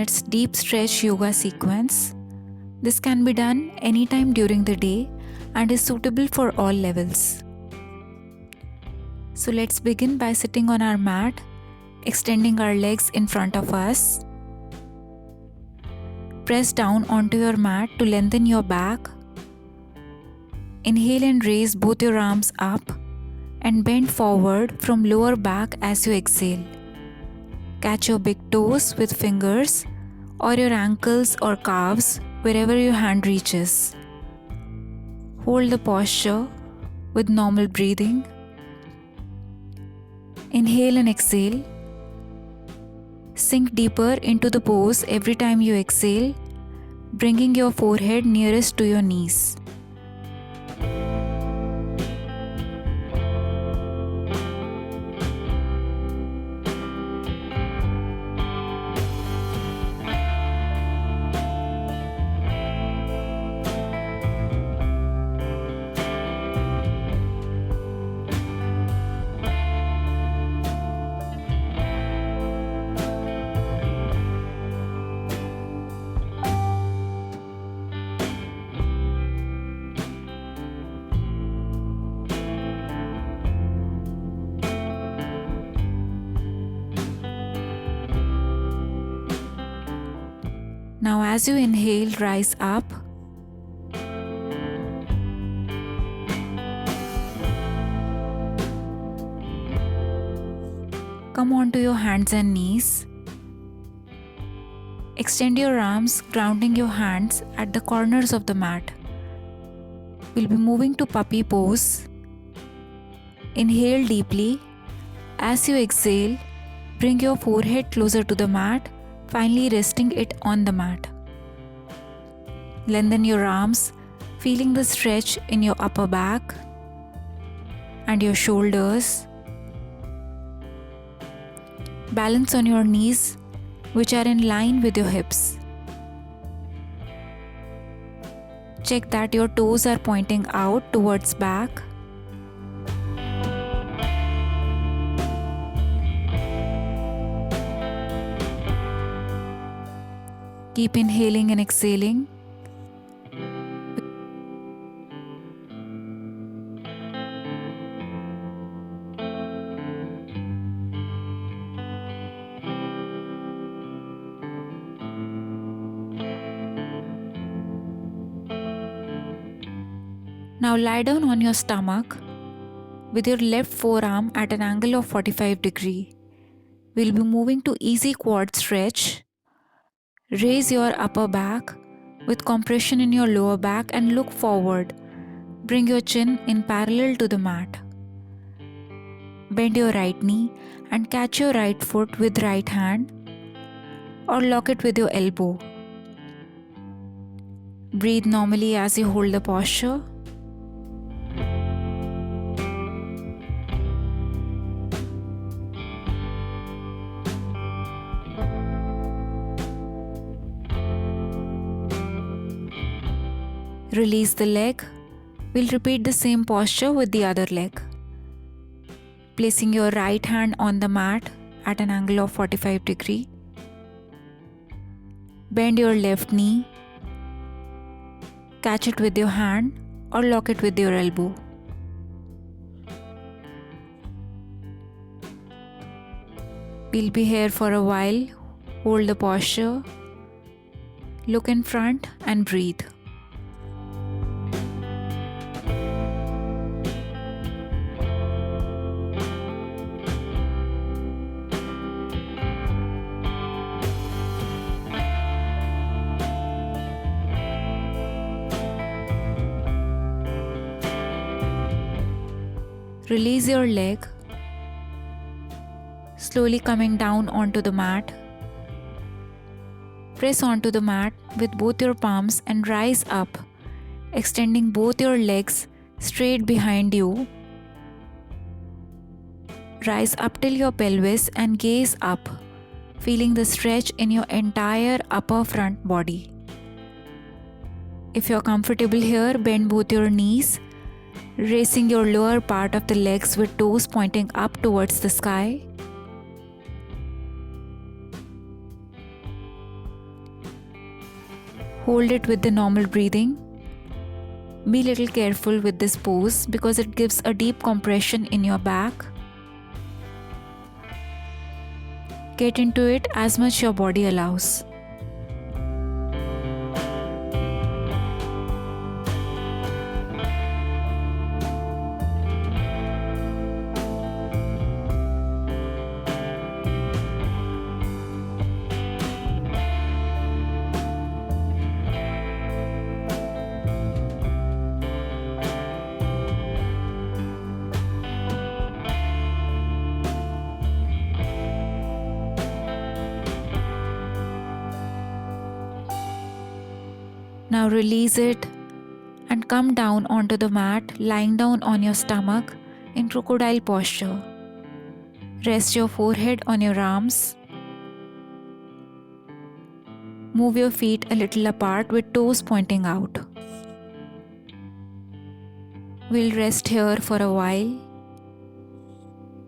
minutes deep stretch yoga sequence. This can be done anytime during the day and is suitable for all levels. So let's begin by sitting on our mat, extending our legs in front of us. Press down onto your mat to lengthen your back. Inhale and raise both your arms up and bend forward from lower back as you exhale. Catch your big toes with fingers or your ankles or calves wherever your hand reaches. Hold the posture with normal breathing. Inhale and exhale. Sink deeper into the pose every time you exhale, bringing your forehead nearest to your knees. Now as you inhale, rise up. Come onto your hands and knees. Extend your arms, grounding your hands at the corners of the mat. We'll be moving to puppy pose. Inhale deeply. As you exhale, bring your forehead closer to the mat, finally resting it on the mat. Lengthen your arms, feeling the stretch in your upper back and your shoulders. Balance on your knees, which are in line with your hips. Check that your toes are pointing out towards back. Keep inhaling and exhaling. Now lie down on your stomach with your left forearm at an angle of 45 degrees. We'll be moving to easy quad stretch. Raise your upper back with compression in your lower back and look forward. Bring your chin in parallel to the mat. Bend your right knee and catch your right foot with right hand or lock it with your elbow. Breathe normally as you hold the posture. Release the leg. We'll repeat the same posture with the other leg. Placing your right hand on the mat at an angle of 45 degrees. Bend your left knee. Catch it with your hand or lock it with your elbow. We'll be here for a while. Hold the posture. Look in front and breathe. Release your leg, slowly coming down onto the mat. Press onto the mat with both your palms and rise up, extending both your legs straight behind you. Rise up till your pelvis and gaze up, feeling the stretch in your entire upper front body. If you're comfortable here, bend both your knees, raising your lower part of the legs with toes pointing up towards the sky. Hold it with the normal breathing. Be little careful with this pose because it gives a deep compression in your back. Get into it as much your body allows. Now release it and come down onto the mat, lying down on your stomach in crocodile posture. Rest your forehead on your arms. Move your feet a little apart with toes pointing out. We'll rest here for a while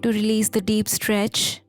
to release the deep stretch.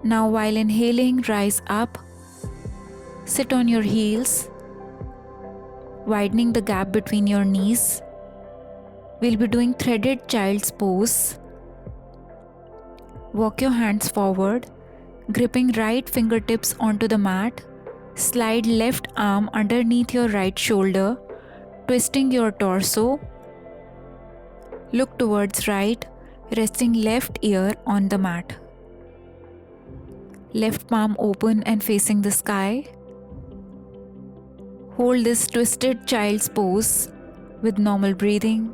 Now while inhaling, rise up, sit on your heels, widening the gap between your knees. We'll be doing threaded child's pose. Walk your hands forward, gripping right fingertips onto the mat. Slide left arm underneath your right shoulder, twisting your torso. Look towards right, resting left ear on the mat. Left palm open and facing the sky. Hold this twisted child's pose with normal breathing.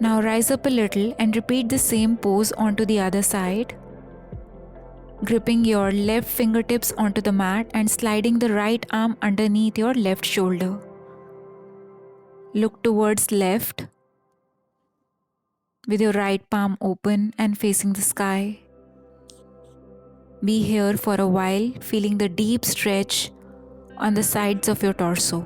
Now rise up a little and repeat the same pose onto the other side, gripping your left fingertips onto the mat and sliding the right arm underneath your left shoulder. Look towards left with your right palm open and facing the sky. Be here for a while, feeling the deep stretch on the sides of your torso.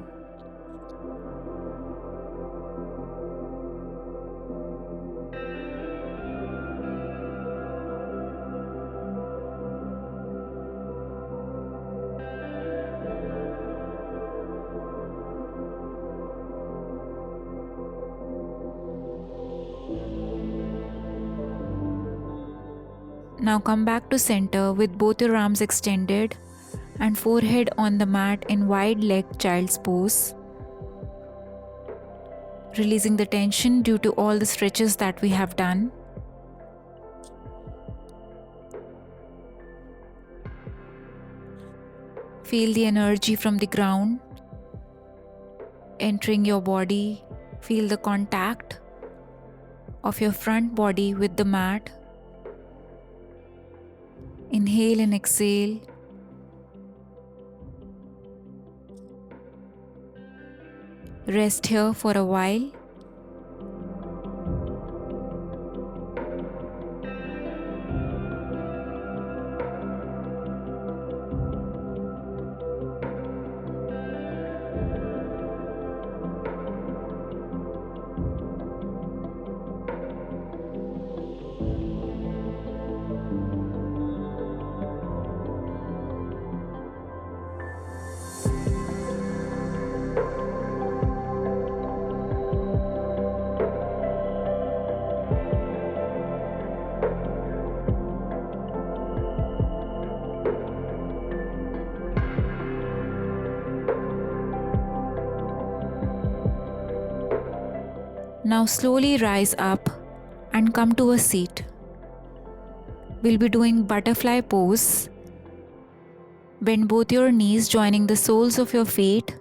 Now come back to center with both your arms extended and forehead on the mat in wide leg child's pose. Releasing the tension due to all the stretches that we have done. Feel the energy from the ground entering your body. Feel the contact of your front body with the mat. Inhale and exhale. Rest here for a while. Now slowly rise up and come to a seat. We'll be doing butterfly pose. Bend both your knees, joining the soles of your feet.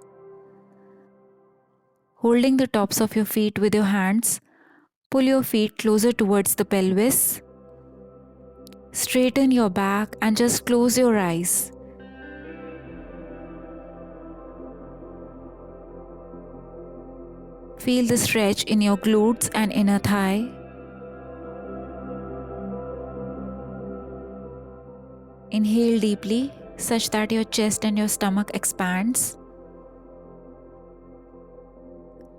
Holding the tops of your feet with your hands, pull your feet closer towards the pelvis. Straighten your back and just close your eyes. Feel the stretch in your glutes and inner thigh. Inhale deeply such that your chest and your stomach expands.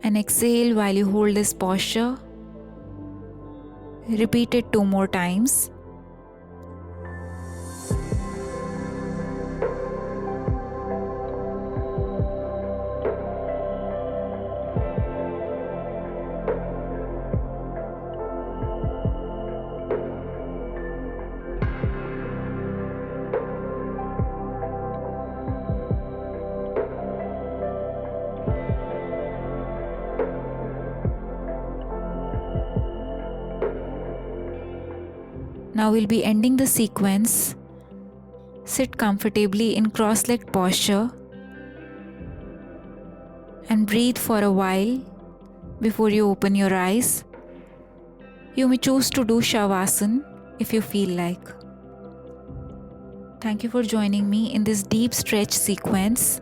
And exhale while you hold this posture. Repeat it 2 more times. Now we'll be ending the sequence. Sit comfortably in cross-legged posture and breathe for a while before you open your eyes. You may choose to do Shavasana if you feel like. Thank you for joining me in this deep stretch sequence.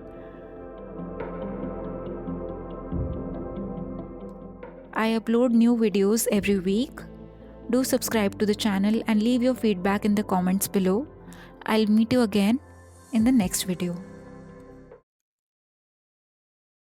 I upload new videos every week. Do subscribe to the channel and leave your feedback in the comments below. I'll meet you again in the next video.